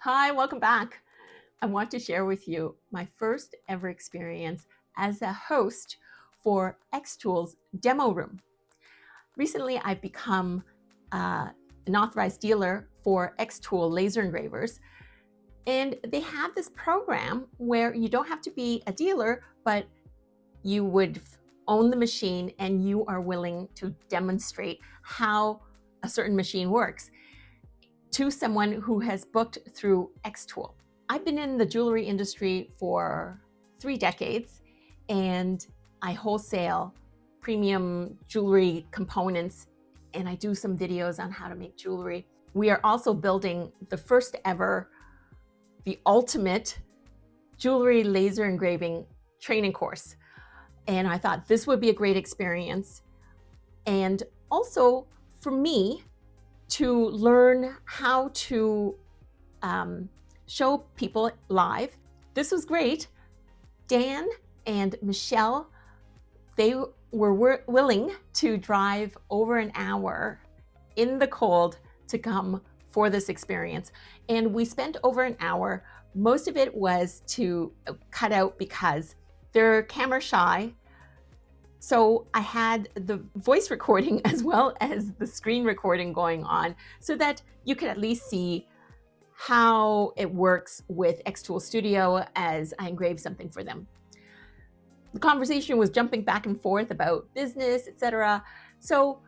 Hi, welcome back. I want to share with you my first ever experience as a host for xTool's demo room. Recently, I've become an authorized dealer for xTool laser engravers, and they have this program where you don't have to be a dealer, but you would own the machine and you are willing to demonstrate how a certain machine works to someone who has booked through xTool. I've been in the jewelry industry for 3 decades, and I wholesale premium jewelry components, and I do some videos on how to make jewelry. We are also building the first ever, the ultimate jewelry laser engraving training course. And I thought this would be a great experience. And also for me to learn how to show people live. This was great. Dan and Michelle, they were willing to drive over an hour in the cold to come for this experience. And we spent over an hour. Most of it was to cut out because they're camera shy. So I had the voice recording as well as the screen recording going on so that you could at least see how it works with xTool Studio as I engrave something for them. The conversation was jumping back and forth about business, etc. So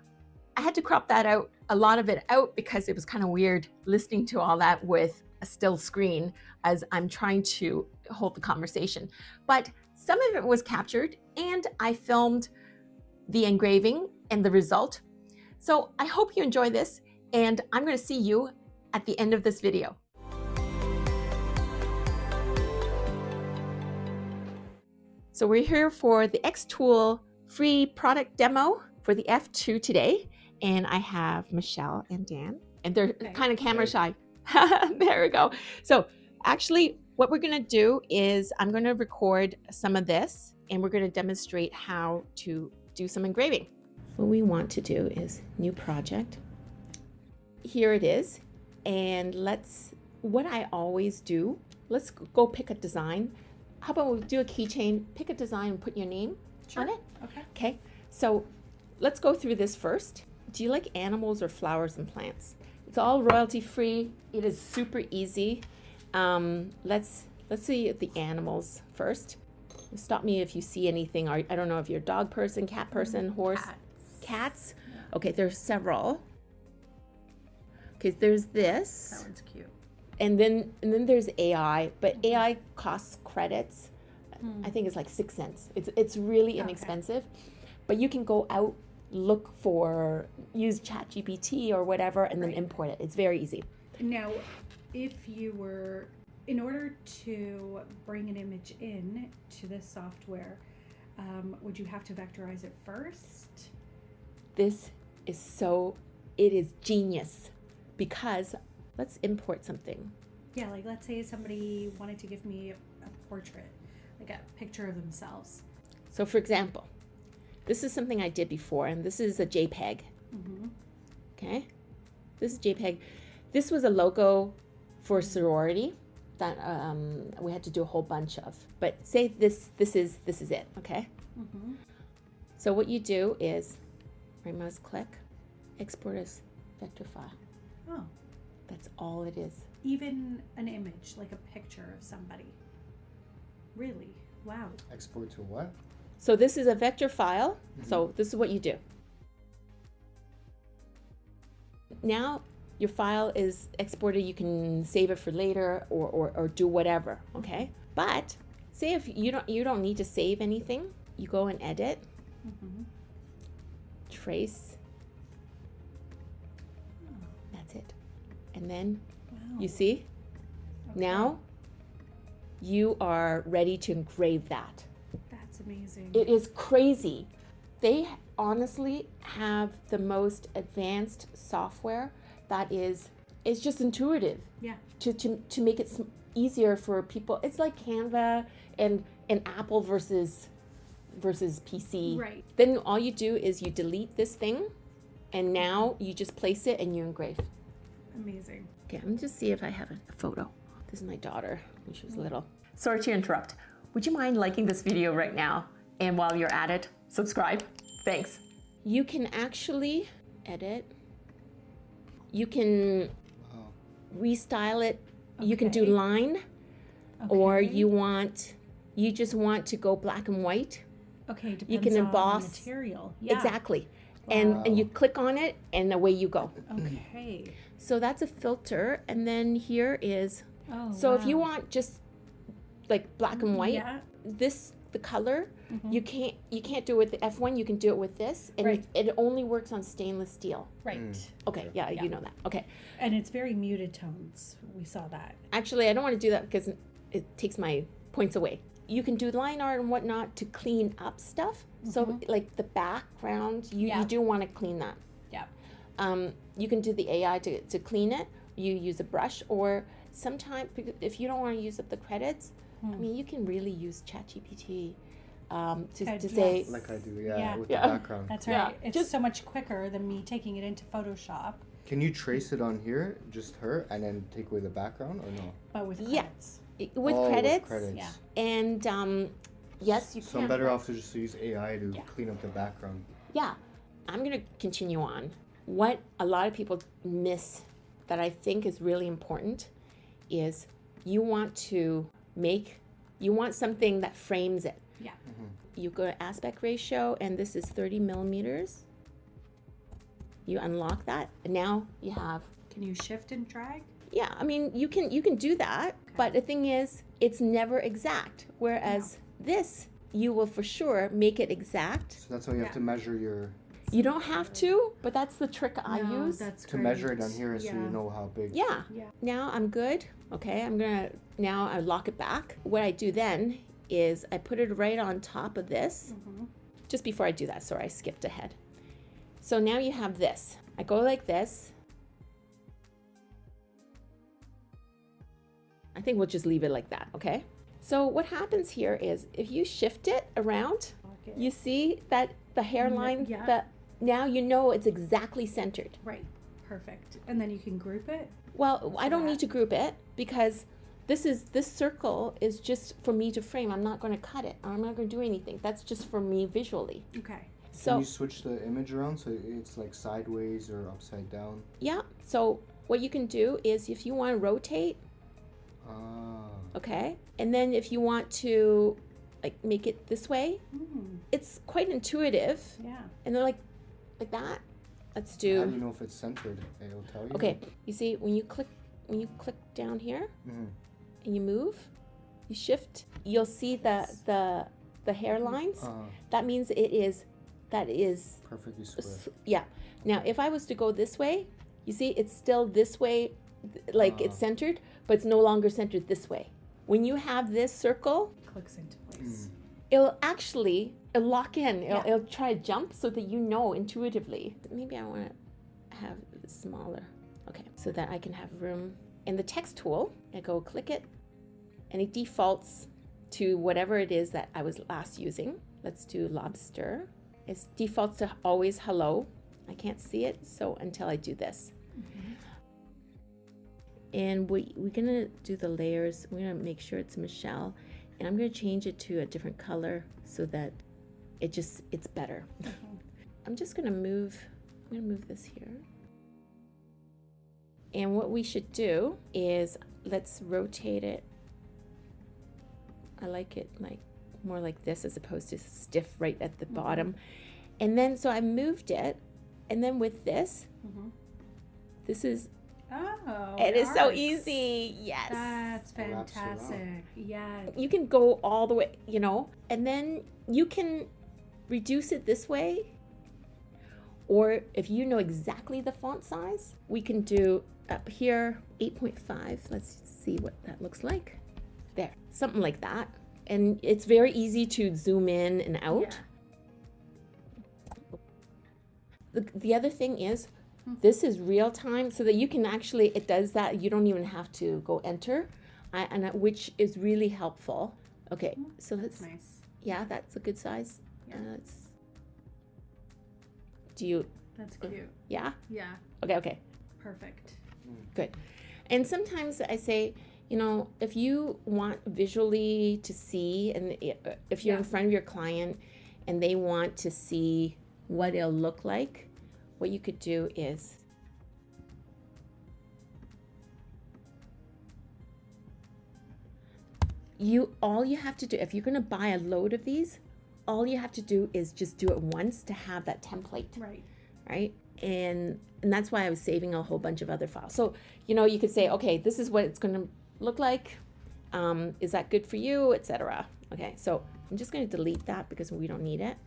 I had to crop that out, a lot of it out, because it was kind of weird listening to all that with a still screen as I'm trying to hold the conversation. But some of it was captured, and I filmed the engraving and the result. So I hope you enjoy this, and I'm going to see you at the end of this video. So we're here for the xTool free product demo for the F2 today, and I have Michelle and Dan, and they're kind of camera shy. There we go. So actually what we're going to do is I'm going to record some of this, and we're going to demonstrate how to do some engraving. What we want to do is new project. Here it is. And what I always do, let's go pick a design. How about we do a keychain, pick a design and put your name on it? Okay. So let's go through this first. Do you like animals or flowers and plants? It's all royalty free. It is super easy. Let's see the animals first. Stop me if you see anything. I don't know if you're a dog person, cat person, horse. Cats? Okay, there's several. Okay, there's this. That one's cute. And then there's AI, but AI costs credits. I think it's like 6 cents. It's really inexpensive. But you can go out, use ChatGPT or whatever, and then import it. It's very easy. Now, in order to bring an image in to this software, would you have to vectorize it first? This is it is genius, because let's import something. Yeah, like let's say somebody wanted to give me a portrait, like a picture of themselves. So for example, this is something I did before, and this is a JPEG. Okay, this is JPEG. This was a logo for a sorority that we had to do a whole bunch of. But say this is it, okay? So what you do is right mouse click, export as vector file. Oh. That's all it is. Even an image, like a picture of somebody. Really? Wow. Export to what? So this is a vector file. So this is what you do. Now your file is exported. You can save it for later or do whatever, okay? But say if you don't need to save anything, you go and edit, trace. That's it. And then you see, now you are ready to engrave that. That's amazing. It is crazy. They honestly have the most advanced software that it's just intuitive. Yeah. To make it easier for people. It's like Canva and Apple versus PC. Right. Then all you do is you delete this thing, and now you just place it and you engrave. Amazing. Okay, I'm just see if I have a photo. This is my daughter when she was little. Sorry to interrupt. Would you mind liking this video right now? And while you're at it, subscribe. Thanks. You can actually edit. You can restyle it. You can do line, or you just want to go black and white. Okay, depends you can emboss on the material. Yeah. Exactly. And you click on it and away you go. Okay. So that's a filter, and then here is if you want just like black and white, the color, you can't do it with the F1, you can do it with this, and it only works on stainless steel. Right. Okay, yeah, you know that. Okay. And it's very muted tones. We saw that. Actually, I don't want to do that because it takes my points away. You can do line art and whatnot to clean up stuff. So like the background, you do want to clean that. Yeah. You can do the AI to clean it. You use a brush, or sometimes if you don't want to use up the credits, I mean, you can really use ChatGPT to say... Like I do, with the background. That's right. It's just so much quicker than me taking it into Photoshop. Can you trace it on here, just her, and then take away the background, or no? But with credits. With credits. With credits. Yeah. And yes, you can. So I'm better off to just use AI to clean up the background. Yeah. I'm going to continue on. What a lot of people miss that I think is really important is you want something that frames it. Yeah. You go to aspect ratio, and this is 30 millimeters. You unlock that, and now you have... Can you shift and drag? Yeah, I mean, you can do that, but the thing is, it's never exact, whereas this, you will for sure make it exact. So that's why you have to measure your... You don't have to, but that's the trick I use. That's to measure it on here so you know how big. Yeah. Now I'm good. Okay, now I lock it back. What I do then is I put it right on top of this. Just before I do that, sorry, I skipped ahead. So now you have this. I go like this. I think we'll just leave it like that, okay? So what happens here is if you shift it around, you see that the hairline, now you know it's exactly centered. Right, perfect. And then you can group it? Well, I don't need to group it because this circle is just for me to frame. I'm not going to cut it. I'm not going to do anything. That's just for me visually. Okay. So can you switch the image around so it's like sideways or upside down? Yeah. So what you can do is if you want to rotate, okay, and then if you want to like make it this way, it's quite intuitive. Yeah. And they're like that. Let's do. How do you know if it's centered? It'll tell you. Okay. You see when you click down here and you move, you shift, you'll see the hairlines. That means that is perfectly square. Yeah. Now if I was to go this way, you see it's still this way, like it's centered, but it's no longer centered this way. When you have this circle, clicks into place. It'll lock in. It'll try to jump so that you know intuitively. Maybe I want to have it smaller. Okay, so that I can have room. In the text tool, I go click it, and it defaults to whatever it is that I was last using. Let's do lobster. It defaults to always hello. I can't see it, so until I do this. And we're gonna do the layers. We're gonna make sure it's Michelle, and I'm gonna change it to a different color so that it's better. I'm gonna move this here. And what we should do is let's rotate it. I like it like more like this as opposed to stiff right at the bottom. And then so I moved it, and then with this, this is. Oh, it is so easy. Yes. That's fantastic. Yeah. You can go all the way, and then you can reduce it this way. Or if you know exactly the font size, we can do up here 8.5. Let's see what that looks like. There, something like that. And it's very easy to zoom in and out. Yeah. The other thing is, this is real time, so that you can actually, it does that. You don't even have to go enter, which is really helpful. Okay, so let's. Nice. Yeah, that's a good size. Yeah. That's cute. Yeah. Yeah. Okay. Perfect. Good. And sometimes I say, You know, if you want visually to see, and if you're in front of your client and they want to see what it'll look like, what you could do is all you have to do, if you're going to buy a load of these, all you have to do is just do it once to have that template. Right? And that's why I was saving a whole bunch of other files. So, you know, you could say, okay, this is what it's going to look like. Is that good for you, etc. Okay, so I'm just going to delete that because we don't need it.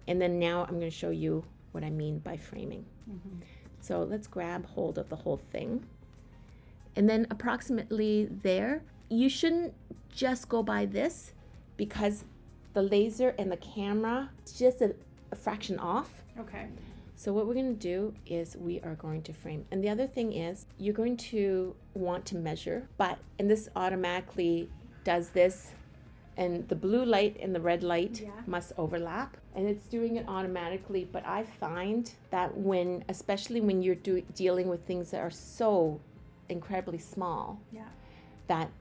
And then now I'm going to show you what I mean by framing. So let's grab hold of the whole thing. And then approximately there, you shouldn't just go by this because the laser and the camera is just a fraction off. Okay. So what we're going to do is we are going to frame. And the other thing is you're going to want to measure, and this automatically does this, and the blue light and the red light must overlap, and it's doing it automatically. But I find that especially when you're dealing with things that are so incredibly small, that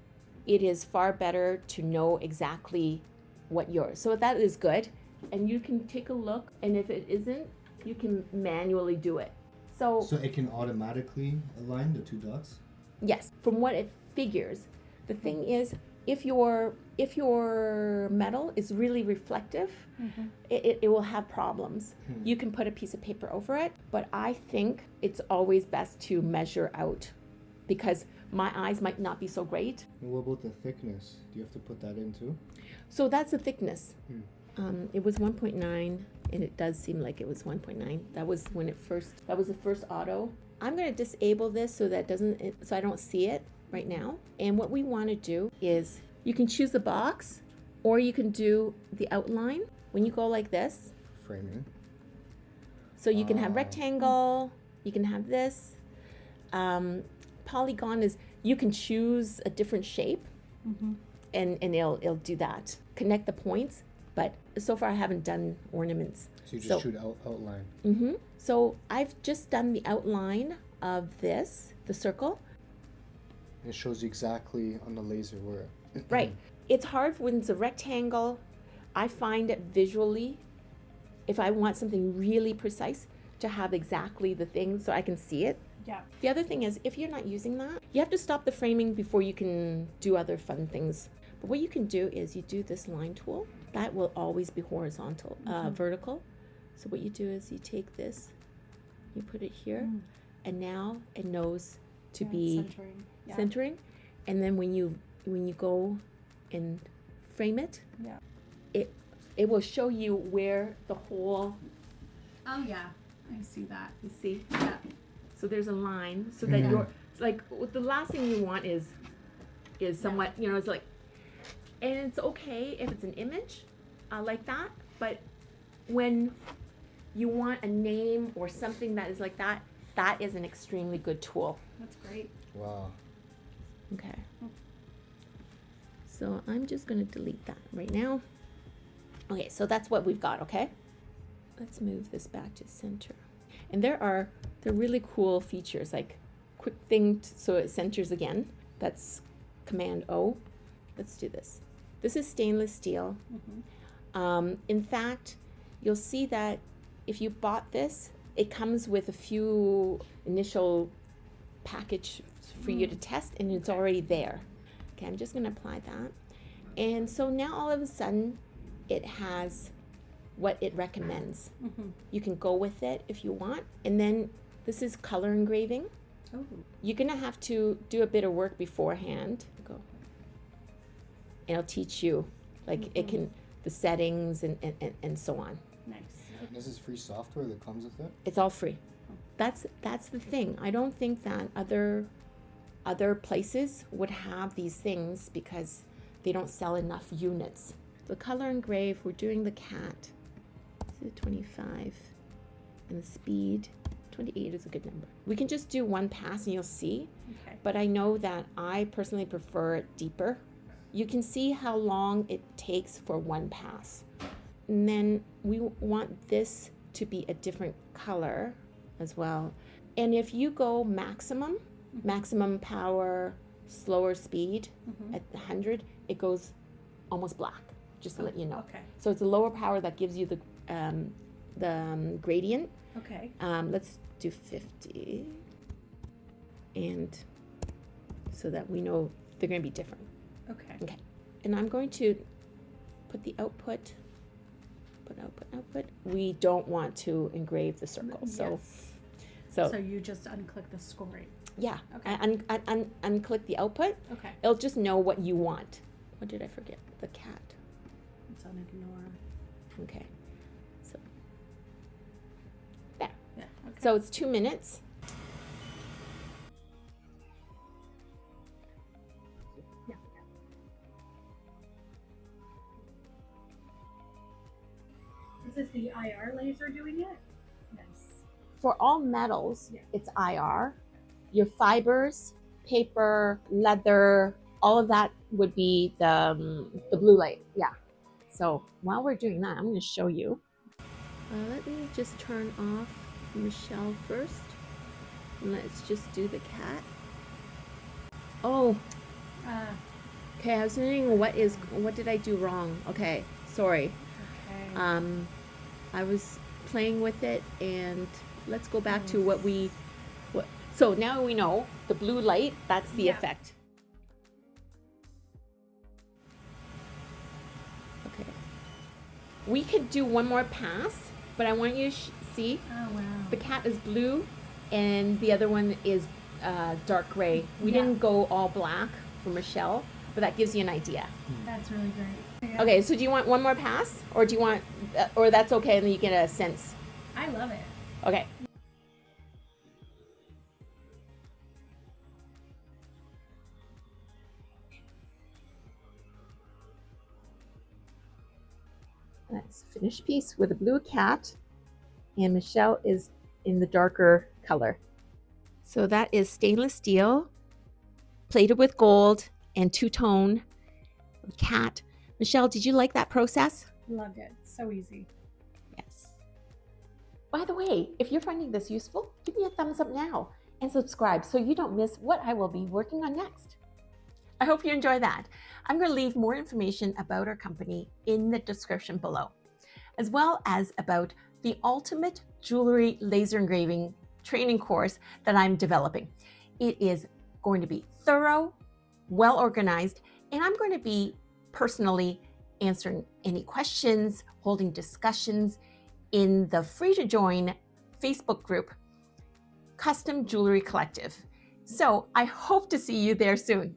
it is far better to know exactly what yours. So that is good, and you can take a look, and if it isn't, you can manually do it. So it can automatically align the two dots? Yes, from what it figures. The thing is, if your metal is really reflective, it will have problems. You can put a piece of paper over it, but I think it's always best to measure out because my eyes might not be so great. And what about the thickness? Do you have to put that in too? So that's the thickness. It was 1.9, and it does seem like it was 1.9. That was the first auto. I'm going to disable this so I don't see it right now. And what we want to do is you can choose the box, or you can do the outline when you go like this. Framing. So you can have rectangle, you can have this. Polygon is you can choose a different shape, and it'll do that. Connect the points, but so far I haven't done ornaments. So you just shoot outline. So I've just done the outline of this, the circle. It shows you exactly on the laser where. Right. It's hard when it's a rectangle. I find it visually, if I want something really precise, to have exactly the thing so I can see it. Yeah. The other thing is, if you're not using that, you have to stop the framing before you can do other fun things. But what you can do is you do this line tool. That will always be horizontal, vertical. So what you do is you take this, you put it here, and now it knows to be centering. And then when you go and frame it, it will show you where the hole. Oh yeah, I see that. You see? Yeah. So there's a line so that you're like, the last thing you want is somewhat, it's like, and it's okay if it's an image like that, but when you want a name or something that is like that, that is an extremely good tool. That's great. Wow. Okay. So I'm just going to delete that right now. Okay, so that's what we've got, okay? Let's move this back to center. And they're really cool features, like quick thing so it centers again. That's Command O. Let's do this. This is stainless steel. In fact, you'll see that if you bought this, it comes with a few initial package for you to test, and it's already there. Okay, I'm just going to apply that. And so now all of a sudden, it has what it recommends. You can go with it if you want. And then this is color engraving. Oh. You're going to have to do a bit of work beforehand. Go. And it'll teach you, like it can, the settings and so on. Nice. This is free software that comes with it? It's all free. That's the thing. I don't think that other places would have these things because they don't sell enough units. The color engrave, we're doing the cat. This is 25. And the speed, 28 is a good number. We can just do one pass and you'll see. Okay. But I know that I personally prefer it deeper. You can see how long it takes for one pass. And then we want this to be a different color as well. And if you go maximum power, slower speed, Mhm. at 100, it goes almost black, just to let you know. Okay. So it's a lower power that gives you the gradient. Okay. Let's do 50. And so that we know they're going to be different. Okay. Okay. And I'm going to put the output, output. We don't want to engrave the circle. So, Yes. so, So you just unclick the scoring. yeah, Okay. unclick the output. Okay. It'll just know what you want. What did I forget? The cat. It's on ignore. Okay. So, there. Yeah. Okay. So it's 2 minutes. Is this the IR laser doing it? Yes. For all metals, Yeah. it's IR. Your fibers, paper, leather, all of that would be the blue light. Yeah. So while we're doing that, I'm going to show you. Let me just turn off Michelle first. Let's just do the cat. Oh, okay. I was wondering what did I do wrong? Okay, sorry. Okay. I was playing with it, and let's go back to what. So now we know the blue light, that's the Yeah. effect. Okay. We could do one more pass, but I want you to see Oh wow. the cat is blue and the other one is dark gray. We Yeah. didn't go all black for Michelle, but that gives you an idea. That's really great. Yeah. Okay, so do you want one more pass, or do you want, or that's okay, and then you get a sense? I love it. Okay. That's a finished piece with a blue cat, and Michelle is in the darker color. So that is stainless steel, plated with gold, and two-tone cat. Michelle, did you like that process? Loved it. So easy. Yes. By the way, if you're finding this useful, give me a thumbs up now and subscribe so you don't miss what I will be working on next. I hope you enjoy that. I'm going to leave more information about our company in the description below, as well as about the ultimate jewelry laser engraving training course that I'm developing. It is going to be thorough, well organized, and I'm going to be personally answering any questions, holding discussions in the free to join Facebook group, Custom Jewelry Collective. So I hope to see you there soon.